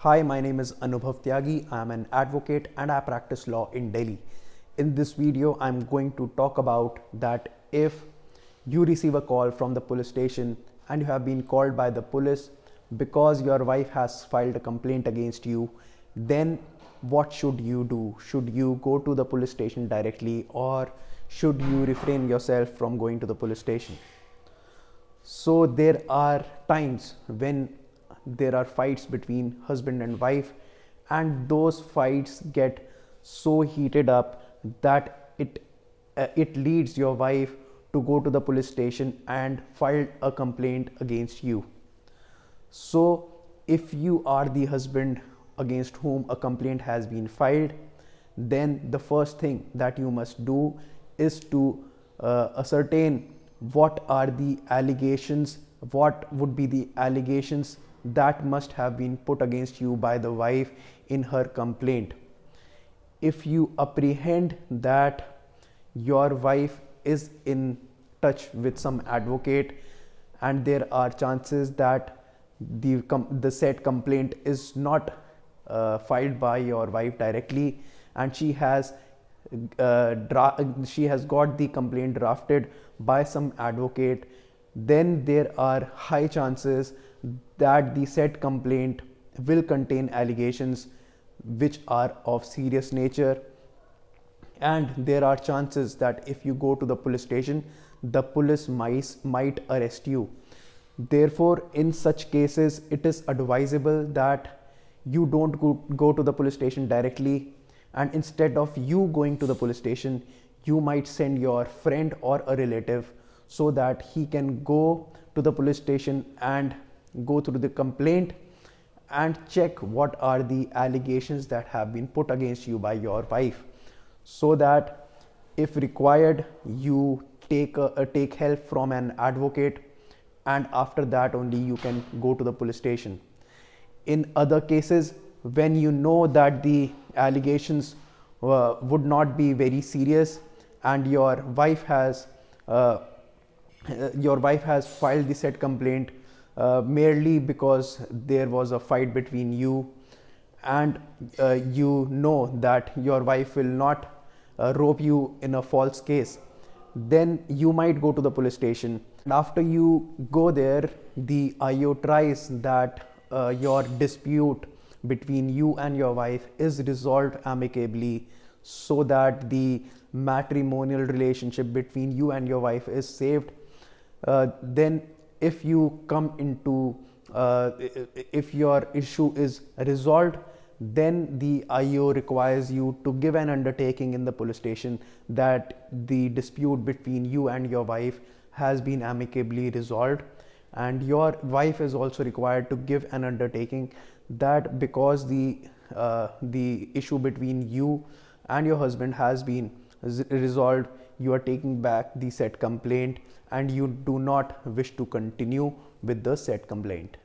Hi, my name is Anubhav Tyagi. I am an advocate and I practice law in Delhi. In this video, I'm going to talk about that if you receive a call from the police station and you have been called by the police because your wife has filed a complaint against you, then what should you do? Should you go to the police station directly or should you refrain yourself from going to the police station? So there are times when there are fights between husband and wife, and those fights get so heated up that it leads your wife to go to the police station and file a complaint against you. So if you are the husband against whom a complaint has been filed, then the first thing that you must do is to ascertain what are the allegations, what would be the allegations that must have been put against you by the wife in her complaint. If you apprehend that your wife is in touch with some advocate and there are chances that the said complaint is not filed by your wife directly and she has got the complaint drafted by some advocate, then there are high chances that the said complaint will contain allegations which are of serious nature, and there are chances that if you go to the police station, the police might arrest you. Therefore, in such cases, it is advisable that you don't go to the police station directly, and instead of you going to the police station, you might send your friend or a relative so that he can go to the police station and go through the complaint and check what are the allegations that have been put against you by your wife, so that if required you take help from an advocate, and after that only you can go to the police station. In other cases, when you know that the allegations would not be very serious and your wife has filed the said complaint merely because there was a fight between you, and you know that your wife will not rope you in a false case, then you might go to the police station. And after you go there, the IO tries that your dispute between you and your wife is resolved amicably, so that the matrimonial relationship between you and your wife is saved. Then if you come into if your issue is resolved, then the IO requires you to give an undertaking in the police station that the dispute between you and your wife has been amicably resolved, and your wife is also required to give an undertaking that because the issue between you and your husband has been resolved, you are taking back the said complaint and you do not wish to continue with the said complaint.